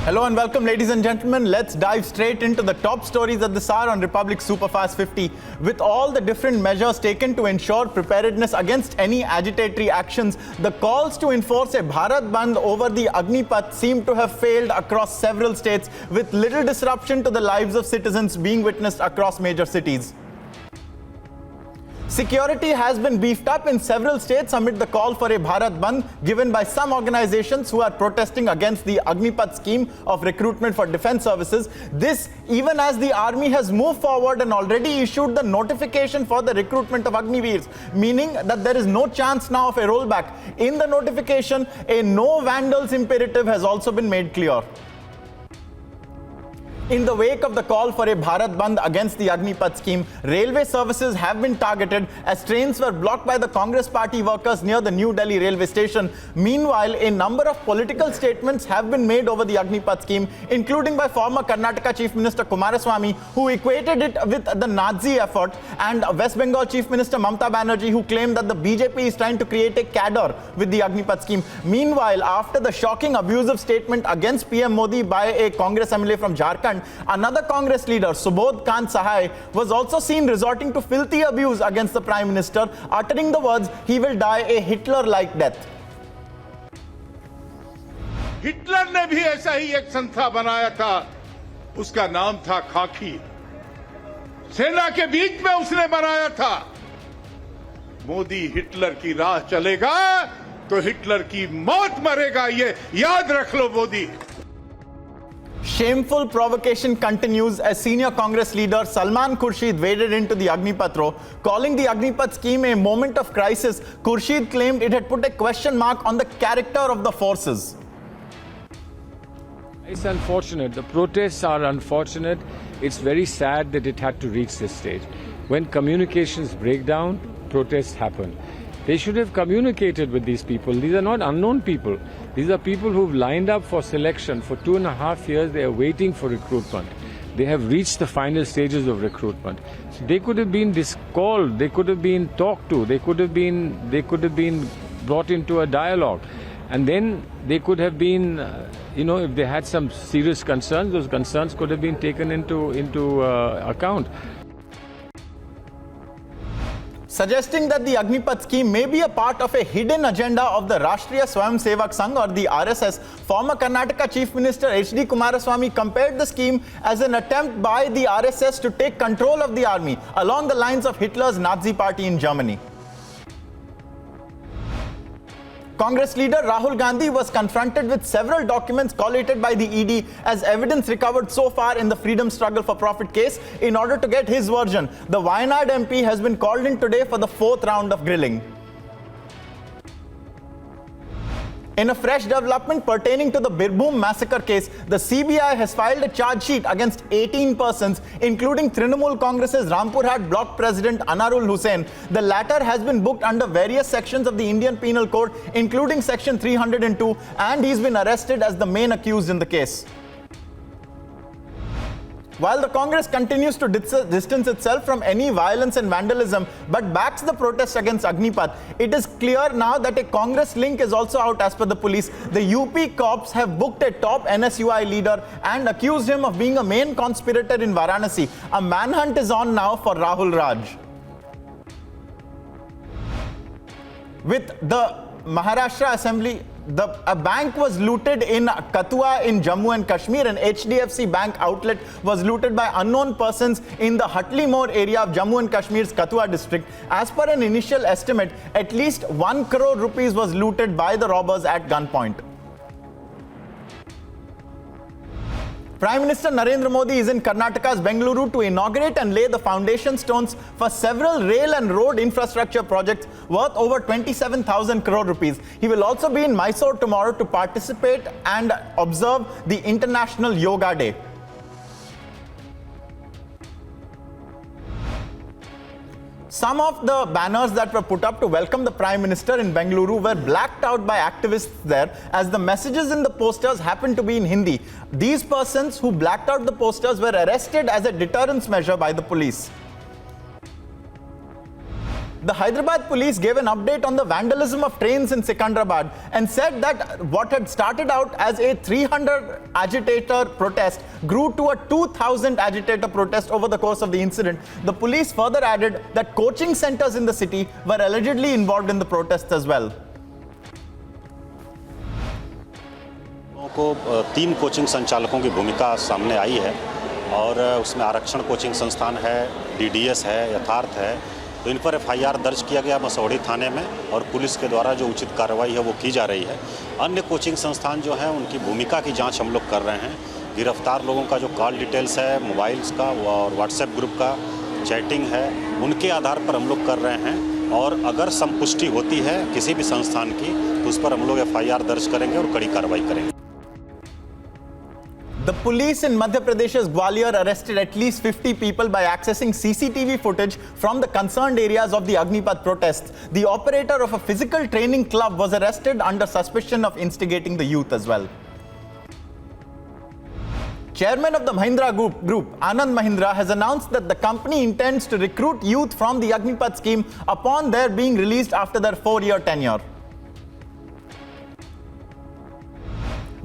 Hello and welcome, ladies and gentlemen. Let's dive straight into the top stories at this hour on Republic Superfast 50. With all the different measures taken to ensure preparedness against any agitatory actions, the calls to enforce a Bharat Bandh over the Agnipath seem to have failed across several states, with little disruption to the lives of citizens being witnessed across major cities. Security has been beefed up in several states amid the call for a Bharat Bandh given by some organizations who are protesting against the Agnipath scheme of recruitment for defense services. This even as the army has moved forward and already issued the notification for the recruitment of AGNIVEERS, meaning that there is no chance now of a rollback. In the notification, a no vandals imperative has also been made clear. In the wake of the call for a Bharat Bandh against the Agnipath scheme, railway services have been targeted as trains were blocked by the Congress party workers near the New Delhi railway station. Meanwhile, a number of political statements have been made over the Agnipath scheme, including by former Karnataka Chief Minister Kumaraswamy, who equated it with the Nazi effort, and West Bengal Chief Minister Mamata Banerjee, who claimed that the BJP is trying to create a cadre with the Agnipath scheme. Meanwhile, after the shocking abusive statement against PM Modi by a Congress MLA from Jharkhand, another Congress leader, Subodh Kant Sahai, was also seen resorting to filthy abuse against the Prime Minister, uttering the words, "He will die a Hitler-like death." Hitler ने भी ऐसा ही एक संस्था बनाया था, उसका नाम था खाकी। सेना के बीच में उसने बनाया था। मोदी हिटलर की राह चलेगा तो हिटलर की मौत मरेगा, ये याद रख लो Modi. Shameful provocation continues as senior Congress leader Salman Khurshid waded into the Agnipath row. Calling the Agnipath scheme a moment of crisis, Khurshid claimed it had put a question mark on the character of the forces. It's unfortunate. The protests are unfortunate. It's very sad that it had to reach this stage. When communications break down, protests happen. They should have communicated with these people. These are not unknown people. These are people who've lined up for selection. For 2.5 years, they are waiting for recruitment. They have reached the final stages of recruitment. So they could have been called. They could have been talked to. They could have been brought into a dialogue. And then they could have been, if they had some serious concerns, those concerns could have been taken into account. Suggesting that the Agnipath scheme may be a part of a hidden agenda of the Rashtriya Swayamsevak Sangh or the RSS, former Karnataka Chief Minister H.D. Kumaraswamy compared the scheme as an attempt by the RSS to take control of the army, along the lines of Hitler's Nazi party in Germany. Congress leader Rahul Gandhi was confronted with several documents collated by the ED as evidence recovered so far in the freedom struggle for profit case in order to get his version. The Wayanad MP has been called in today for the 4th round of grilling. In a fresh development pertaining to the BIRBHUM massacre case, the CBI has filed a charge sheet against 18 persons, including Trinamool Congress's Rampurhat block president Anarul Hussain. The latter has been booked under various sections of the Indian Penal Code, including section 302, and he's been arrested as the main accused in the case. While the Congress continues to distance itself from any violence and vandalism but backs the protest against Agnipath, it is clear now that a Congress link is also out as per the police. The UP cops have booked a top NSUI leader and accused him of being a main conspirator in Varanasi. A manhunt is on now for Rahul Raj. With the Maharashtra Assembly, a bank was looted in Kathua in Jammu and Kashmir. An HDFC bank outlet was looted by unknown persons in the Hatlimore area of Jammu and Kashmir's Kathua district. As per an initial estimate, at least 1 crore rupees was looted by the robbers at gunpoint. Prime Minister Narendra Modi is in Karnataka's Bengaluru to inaugurate and lay the foundation stones for several rail and road infrastructure projects worth over 27,000 crore rupees. He will also be in Mysore tomorrow to participate and observe the International Yoga Day. Some of the banners that were put up to welcome the Prime Minister in Bengaluru were blacked out by activists there, as the messages in the posters happened to be in Hindi. These persons who blacked out the posters were arrested as a deterrence measure by the police. The Hyderabad police gave an update on the vandalism of trains in Secunderabad and said that what had started out as a 300 agitator protest grew to a 2,000 agitator protest over the course of the incident. The police further added that coaching centers in the city were allegedly involved in the protests as well. को 3 coaching संचालकों की भूमिका सामने आई है और उसमें आरक्षण coaching संस्थान है, डीडीएस है, यथार्थ है। तो इन पर एफआईआर दर्ज किया गया मसौड़ी थाने में और पुलिस के द्वारा जो उचित कार्रवाई है वो की जा रही है। अन्य कोचिंग संस्थान जो हैं उनकी भूमिका की जांच हम लोग कर रहे हैं। गिरफ्तार लोगों का जो कॉल डिटेल्स है, मोबाइल्स का और व्हाट्सएप ग्रुप का चैटिंग है, उनके आधार पर हम लोग कर रहे हैं और अगर संपुष्टि होती है किसी भी संस्थान की तो उस पर हम लोग एफआईआर दर्ज करेंगे और कड़ी कार्रवाई करेंगे। The police in Madhya Pradesh's Gwalior arrested at least 50 people by accessing CCTV footage from the concerned areas of the Agnipath protests. The operator of a physical training club was arrested under suspicion of instigating the youth as well. Chairman of the Mahindra Group, Anand Mahindra, has announced that the company intends to recruit youth from the Agnipath scheme upon their being released after their 4-year tenure.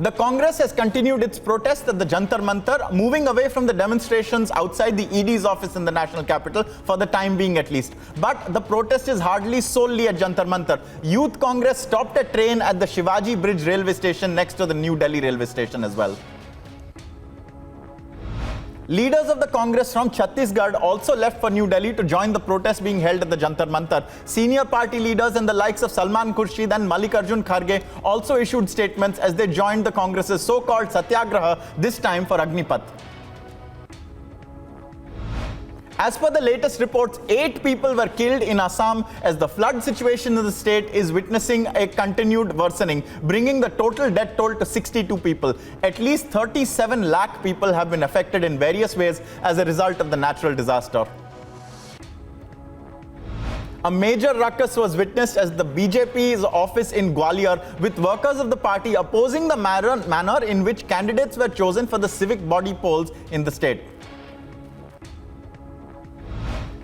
The Congress has continued its protest at the Jantar Mantar, moving away from the demonstrations outside the ED's office in the national capital, for the time being at least. But the protest is hardly solely at Jantar Mantar. Youth Congress stopped a train at the Shivaji Bridge railway station next to the New Delhi railway station as well. Leaders of the Congress from Chhattisgarh also left for New Delhi to join the protest being held at the Jantar Mantar. Senior party leaders and the likes of Salman Khurshid and Mallikarjun Kharge also issued statements as they joined the Congress's so-called Satyagraha, this time for Agnipath. As per the latest reports, 8 people were killed in Assam as the flood situation in the state is witnessing a continued worsening, bringing the total death toll to 62 people. At least 37 lakh people have been affected in various ways as a result of the natural disaster. A major ruckus was witnessed as the BJP's office in Gwalior, with workers of the party opposing the manner in which candidates were chosen for the civic body polls in the state.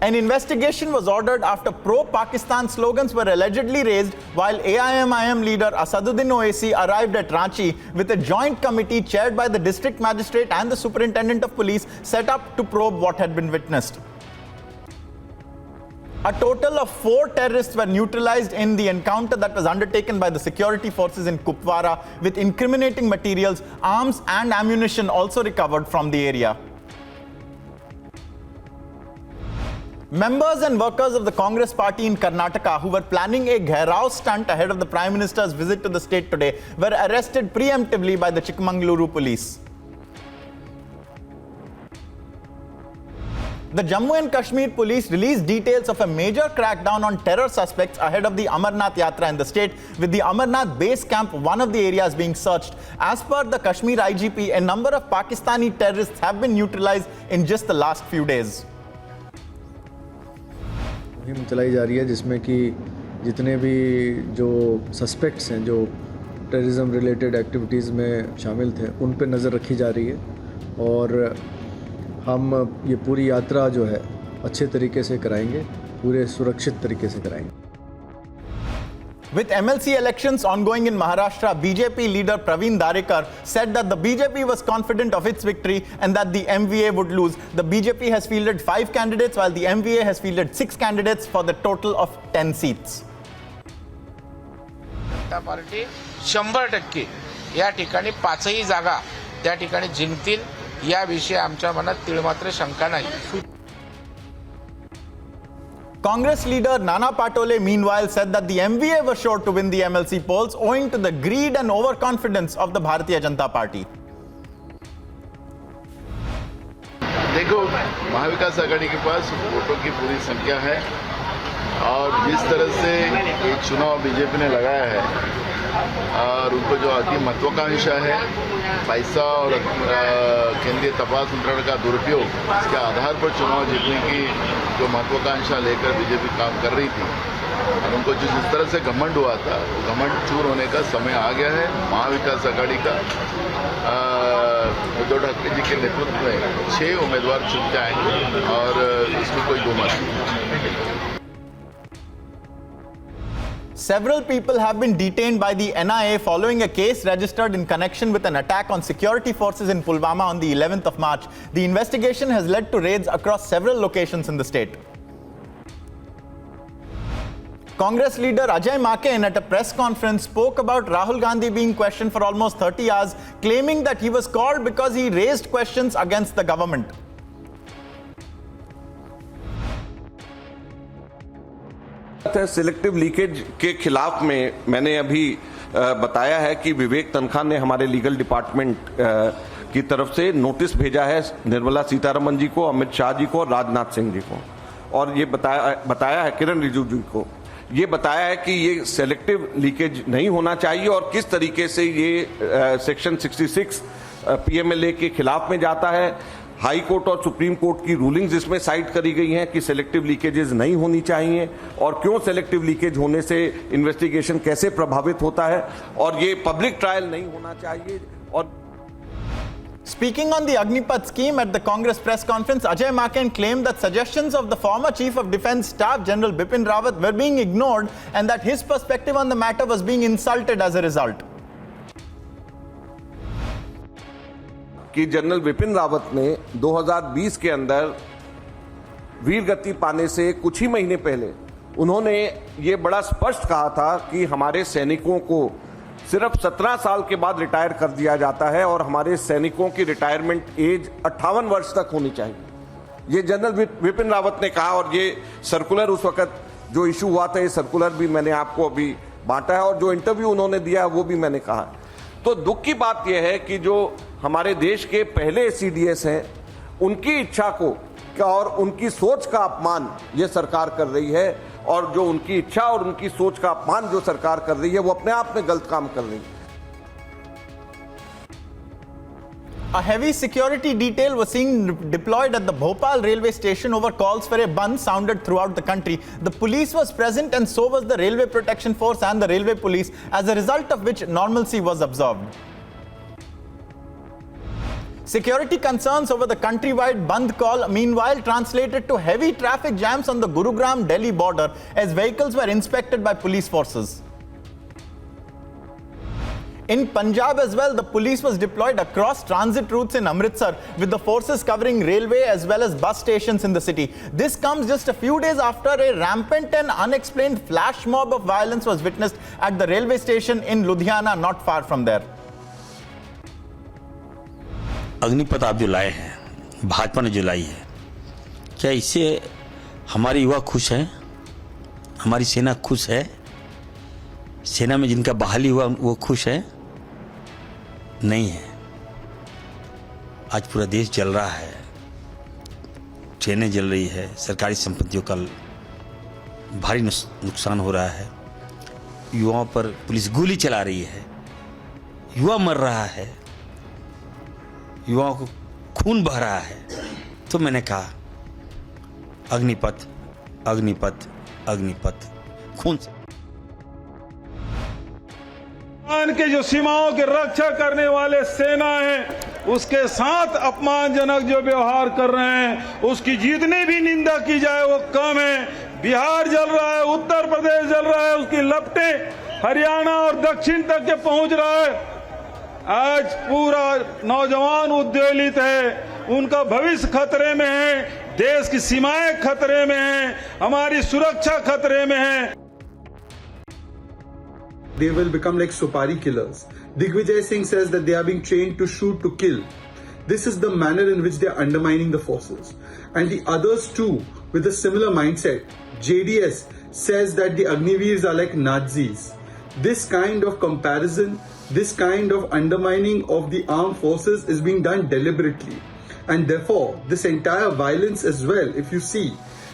An investigation was ordered after pro-Pakistan slogans were allegedly raised while AIMIM leader Asaduddin Owaisi arrived at Ranchi with a joint committee chaired by the district magistrate and the superintendent of police set up to probe what had been witnessed. A total of 4 terrorists were neutralized in the encounter that was undertaken by the security forces in Kupwara, with incriminating materials, arms and ammunition also recovered from the area. Members and workers of the Congress party in Karnataka who were planning a GHERAO stunt ahead of the Prime Minister's visit to the state today were arrested preemptively by the Chikmagaluru police. The Jammu and Kashmir police released details of a major crackdown on terror suspects ahead of the Amarnath Yatra in the state, with the Amarnath base camp one of the areas being searched. As per the Kashmir IGP, a number of Pakistani terrorists have been neutralized in just the last few days. मुहिम चलाई जा रही है जिसमें कि जितने भी जो सस्पेक्ट्स हैं जो टेररिज्म रिलेटेड एक्टिविटीज़ में शामिल थे उन पे नज़र रखी जा रही है और हम ये पूरी यात्रा जो है अच्छे तरीके से कराएंगे, पूरे सुरक्षित तरीके से कराएंगे. With MLC elections ongoing in Maharashtra, BJP leader Praveen Darekar said that the BJP was confident of its victory and that the MVA would lose. The BJP has fielded 5 candidates while the MVA has fielded 6 candidates for the total of 10 seats. Janata party 100% या ठिकाणी 5ही जागा त्या ठिकाणी जिंकतील याविषयी आमच्या मनात तिळमात्र शंका नाही. Congress leader Nana Patole meanwhile said that the MVA was sure to win the MLC polls owing to the greed and overconfidence of the Bharatiya Janata Party. देखो, महाविकास आघाड़ी के पास वोटों की पूरी संख्या है और जिस तरह से ये चुनाव बीजेपी ने लगाया है और उनको जो अति महत्वाकांक्षा है पैसा और केंद्रीय तपास यंत्रणा का दुरुपयोग, इसके आधार पर चुनाव जीतने की जो महत्वाकांक्षा लेकर बीजेपी काम कर रही थी और उनको जिस तरह से घमंड हुआ था, वो घमंड चूर होने का समय आ गया है. महाविकास आघाड़ी का उद्धव ठाकरे जी के नेतृत्व में 6 उम्मीदवार चुन के आएंगे और इसमें कोई दो मत नहीं. Several people have been detained by the NIA following a case registered in connection with an attack on security forces in Pulwama on the 11th of March. The investigation has led to raids across several locations in the state. Congress leader Ajay Maken at a press conference spoke about Rahul Gandhi being questioned for almost 30 hours, claiming that he was called because he raised questions against the government. Selective leakage के खिलाफ में मैंने अभी बताया है कि विवेक तनखा ने हमारे लीगल डिपार्टमेंट की तरफ से नोटिस भेजा है निर्मला सीतारमण जी को, अमित शाह जी को और राजनाथ सिंह जी को, और ये बताया है किरण रिजिजू जी को, ये बताया है कि ये सेलेक्टिव लीकेज नहीं होना चाहिए और किस तरीके से ये सेक्शन 66 पीएमएलए के खिलाफ में जाता है। हाई कोर्ट और सुप्रीम कोर्ट की रूलिंग्स इसमें साइट करी गई हैं कि सेलेक्टिव लीकेजेस नहीं होनी चाहिए और क्यों सेलेक्टिव लीकेज होने से इन्वेस्टिगेशन कैसे प्रभावित होता है और ये पब्लिक ट्रायल नहीं होना चाहिए। और Speaking on the Agnipath scheme at the Congress press conference, Ajay Maken claimed that suggestions of the former Chief of Defence Staff General Bipin Rawat were being ignored and that his perspective on the matter was being insulted as a result. कि general Bipin Rawat ने 2020 के अंदर वीर गति पाने से कुछ ही महीने पहले उन्होंने ये बड़ा स्पष्ट कहा था कि हमारे सैनिकों को सिर्फ 17 साल के बाद रिटायर कर दिया जाता है और हमारे सैनिकों की रिटायरमेंट एज 58 वर्ष तक होनी चाहिए। ये जनरल बिपिन रावत ने कहा और ये सर्कुलर उस वक्त जो इशू हुआ था, ये सर्कुलर भी मैंने आपको अभी बांटा है और जो इंटरव्यू उन्होंने दिया वो भी मैंने कहा। तो दुख की बात यह है कि जो हमारे देश के पहले सीडीएस हैं उनकी इच्छा को और उनकी सोच का अपमान ये सरकार कर रही है और जो उनकी इच्छा और उनकी सोच का अपमान जो सरकार कर रही है वो अपने आप में गलत काम कर रही है। A heavy security detail was seen deployed at the Bhopal railway station over calls for a bandh sounded throughout the country. The police was present and so was the Railway Protection Force and the Railway Police, as a result of which normalcy was observed. Security concerns over the countrywide bandh call meanwhile translated to heavy traffic jams on the Gurugram-Delhi border as vehicles were inspected by police forces. In Punjab as well, the police was deployed across transit routes in Amritsar with the forces covering railway as well as bus stations in the city. This comes just a few days after a rampant and unexplained flash mob of violence was witnessed at the railway station in Ludhiana, not far from there. Agnipath आप जो लाए हैं, भाजपा ने जो लाई है, क्या इससे हमारे युवा खुश हैं? हमारी सेना खुश है? सेना में जिनका बहाली हुआ वो खुश है? नहीं है। आज पूरा देश जल रहा है, ट्रेनें जल रही है, सरकारी संपत्तियों का भारी नुकसान हो रहा है, युवाओं पर पुलिस गोली चला रही है, युवा मर रहा है, युवाओं को खून बह रहा है। तो मैंने कहा अग्निपथ अग्निपथ अग्निपथ खून से के जो सीमाओं की रक्षा करने वाले सेना है उसके साथ अपमानजनक जो व्यवहार कर रहे हैं उसकी जितनी भी निंदा की जाए वो कम है। बिहार जल रहा है, उत्तर प्रदेश जल रहा है, उसकी लपटें हरियाणा और दक्षिण तक के पहुंच रहा है। आज पूरा नौजवान उद्वेलित है, उनका भविष्य खतरे में है, देश की सीमाएं खतरे में हैं, हमारी सुरक्षा खतरे में है। They will become like Supari killers. Digvijay Singh says that they are being trained to shoot to kill. This is the manner in which they are undermining the forces. And the others too, with a similar mindset. JDS says that the Agniveers are like Nazis. This kind of comparison, this kind of undermining of the armed forces is being done deliberately. And therefore, this entire violence as well, if you see,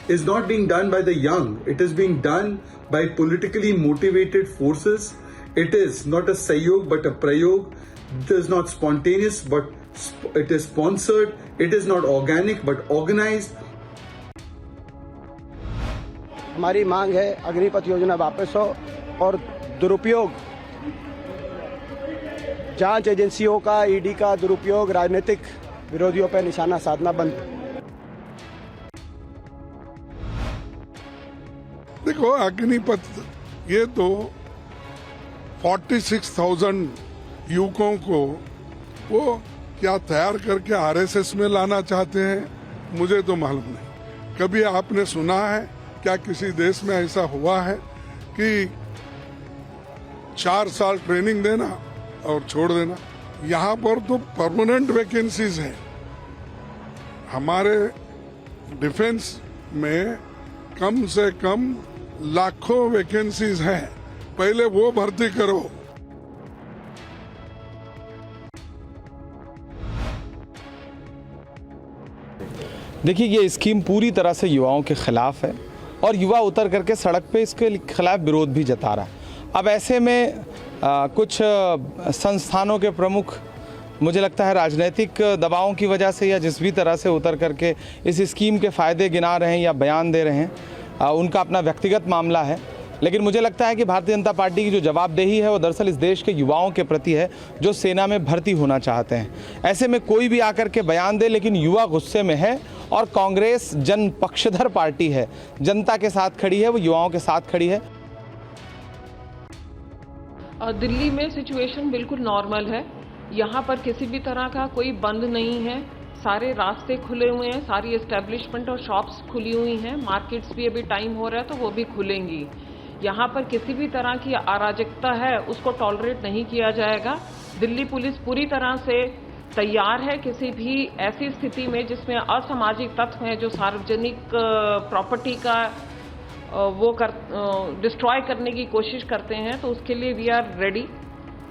is not being done by the young. It is being done by politically motivated forces. It is not a sahyog but a prayog. It is not spontaneous but it is sponsored. It is not organic but organized. हमारी मांग है अग्निपथ योजना वापस हो और दुरुपयोग जांच एजेंसियों का, ईडी का दुरुपयोग राजनीतिक विरोधियों पर निशाना साधना बंद। देखो, अग्निपथ ये तो 46,000 युवकों को वो क्या तैयार करके आरएसएस में लाना चाहते हैं, मुझे तो मालूम नहीं। कभी आपने सुना है क्या किसी देश में ऐसा हुआ है कि 4 साल ट्रेनिंग देना और छोड़ देना? यहाँ पर तो परमानेंट वैकेंसीज है। हमारे डिफेंस में कम से कम लाखों वैकेंसीज हैं, पहले वो भर्ती करो। देखिए, ये स्कीम पूरी तरह से युवाओं के खिलाफ है और युवा उतर करके सड़क पे इसके खिलाफ विरोध भी जता रहा है। अब ऐसे में कुछ संस्थानों के प्रमुख, मुझे लगता है राजनीतिक दबावों की वजह से या जिस भी तरह से उतर करके इस स्कीम के फ़ायदे गिना रहे हैं या बयान दे रहे हैं, उनका अपना व्यक्तिगत मामला है। लेकिन मुझे लगता है कि भारतीय जनता पार्टी की जो जवाबदेही है वो दरअसल इस देश के युवाओं के प्रति है जो सेना में भर्ती होना चाहते हैं। ऐसे में कोई भी आकर के बयान दे, लेकिन युवा गुस्से में है और कांग्रेस जन पक्षधर पार्टी है, जनता के साथ खड़ी है, वो युवाओं के साथ खड़ी है। दिल्ली में सिचुएशन बिल्कुल नॉर्मल है। यहाँ पर किसी भी तरह का कोई बंद नहीं है, सारे रास्ते खुले हुए हैं, सारी एस्टेब्लिशमेंट और शॉप्स खुली हुई हैं, मार्केट्स भी अभी टाइम हो रहा है तो वो भी खुलेंगी। यहाँ पर किसी भी तरह की अराजकता है उसको टॉलरेट नहीं किया जाएगा। दिल्ली पुलिस पूरी तरह से तैयार है किसी भी ऐसी स्थिति में जिसमें असामाजिक तत्व हैं जो सार्वजनिक प्रॉपर्टी का वो डिस्ट्रॉय करने की कोशिश करते हैं, तो उसके लिए वी आर रेडी।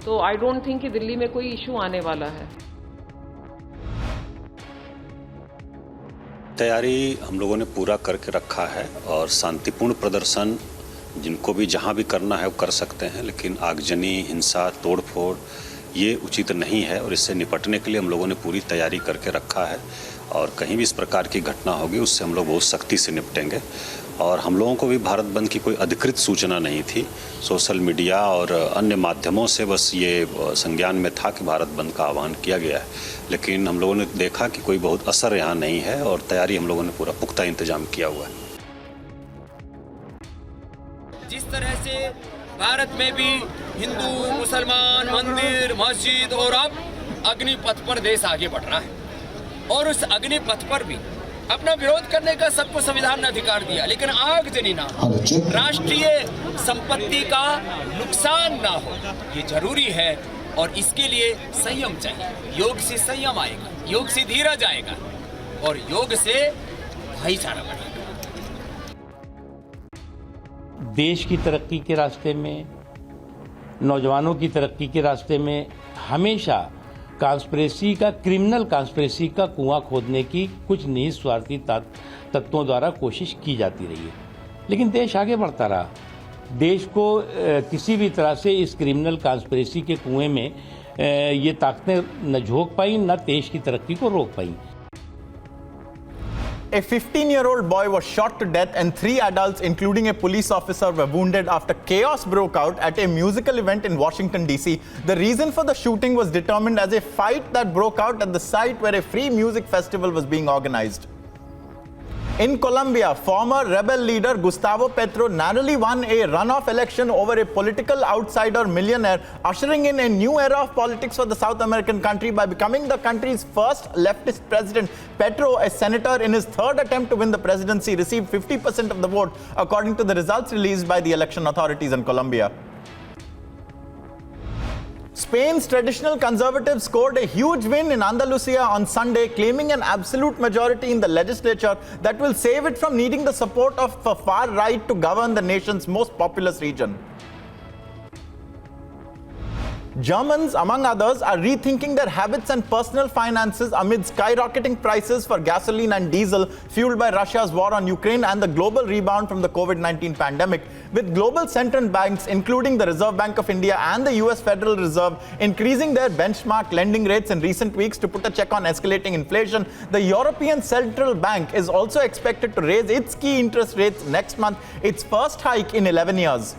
तो आई डोंट थिंक कि दिल्ली में कोई इशू आने वाला है। तैयारी हम लोगों ने पूरा करके रखा है और शांतिपूर्ण प्रदर्शन जिनको भी जहां भी करना है वो कर सकते हैं, लेकिन आगजनी, हिंसा, तोड़फोड़ ये उचित नहीं है और इससे निपटने के लिए हम लोगों ने पूरी तैयारी करके रखा है और कहीं भी इस प्रकार की घटना होगी उससे हम लोग बहुत सख्ती से निपटेंगे। और हम लोगों को भी भारत बंद की कोई अधिकृत सूचना नहीं थी, सोशल मीडिया और अन्य माध्यमों से बस ये संज्ञान में था कि भारत बंद का आह्वान किया गया है, लेकिन हम लोगों ने देखा कि कोई बहुत असर यहाँ नहीं है और तैयारी हम लोगों ने पूरा पुख्ता इंतजाम किया हुआ है। जिस तरह से भारत में भी हिंदू, मुसलमान, मंदिर, मस्जिद और अब अग्निपथ पर देश आगे बढ़ रहा है और उस अग्निपथ पर भी अपना विरोध करने का सबको संविधान ने अधिकार दिया, लेकिन आगजनी ना हो, राष्ट्रीय संपत्ति का नुकसान ना हो, ये जरूरी है और इसके लिए संयम चाहिए। योग से संयम आएगा, योग से धीरज आएगा और योग से भाईचारा बढ़ेगा। देश की तरक्की के रास्ते में, नौजवानों की तरक्की के रास्ते में हमेशा कॉन्स्पिरेसी का, क्रिमिनल कॉन्स्पिरेसी का कुआं खोदने की कुछ निस्वार्थी तत्वों द्वारा कोशिश की जाती रही है, लेकिन देश आगे बढ़ता रहा। देश को किसी भी तरह से इस क्रिमिनल कॉन्स्पिरेसी के कुएं में ये ताकतें न झोंक पाई, न देश की तरक्की को रोक पाई। A 15-year-old boy was shot to death and 3 adults, including a police officer, were wounded after chaos broke out at a musical event in Washington, D.C. The reason for the shooting was determined as a fight that broke out at the site where a free music festival was being organized. In Colombia, former rebel leader Gustavo Petro narrowly won a runoff election over a political outsider millionaire, ushering in a new era of politics for the South American country by becoming the country's first leftist president. Petro, a senator in his third attempt to win the presidency, received 50% of the vote, according to the results released by the election authorities in Colombia. Spain's traditional conservatives scored a huge win in Andalusia on Sunday, claiming an absolute majority in the legislature that will save it from needing the support of the far right to govern the nation's most populous region. Germans, among others, are rethinking their habits and personal finances amid skyrocketing prices for gasoline and diesel fueled by Russia's war on Ukraine and the global rebound from the COVID-19 pandemic. With global central banks, including the Reserve Bank of India and the US Federal Reserve, increasing their benchmark lending rates in recent weeks to put a check on escalating inflation, the European Central Bank is also expected to raise its key interest rates next month, its first hike in 11 years.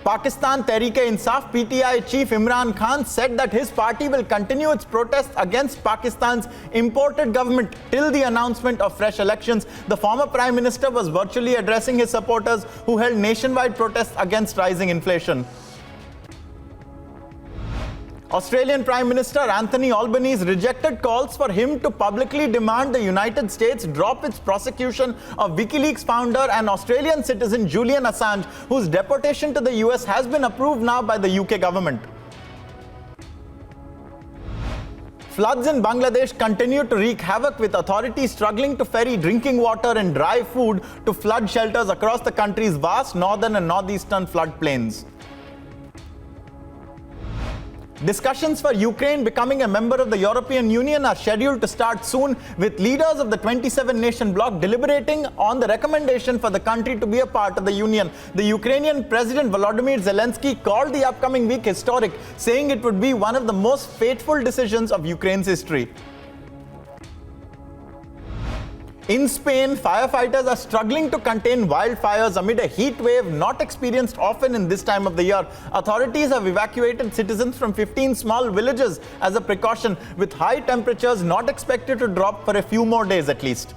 Pakistan Tehreek-e-Insaf PTI chief Imran Khan said that his party will continue its protests against Pakistan's imported government till the announcement of fresh elections. The former Prime Minister was virtually addressing his supporters who held nationwide protests against rising inflation. Australian Prime Minister Anthony Albanese rejected calls for him to publicly demand the United States drop its prosecution of WikiLeaks founder and Australian citizen Julian Assange, whose deportation to the US has been approved now by the UK government. Floods in Bangladesh continue to wreak havoc, with authorities struggling to ferry drinking water and dry food to flood shelters across the country's vast northern and northeastern floodplains. Discussions for Ukraine becoming a member of the European Union are scheduled to start soon, with leaders of the 27-nation bloc deliberating on the recommendation for the country to be a part of the Union. The Ukrainian President Volodymyr Zelensky called the upcoming week historic, saying it would be one of the most fateful decisions of Ukraine's history. In Spain, firefighters are struggling to contain wildfires amid a heat wave not experienced often in this time of the year. Authorities have evacuated citizens from 15 small villages as a precaution, with high temperatures not expected to drop for a few more days at least.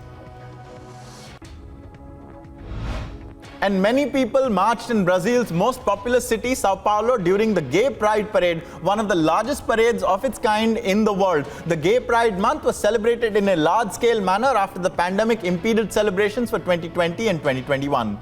And many people marched in Brazil's most populous city, Sao Paulo, during the Gay Pride Parade, one of the largest parades of its kind in the world. The Gay Pride Month was celebrated in a large-scale manner after the pandemic impeded celebrations for 2020 and 2021.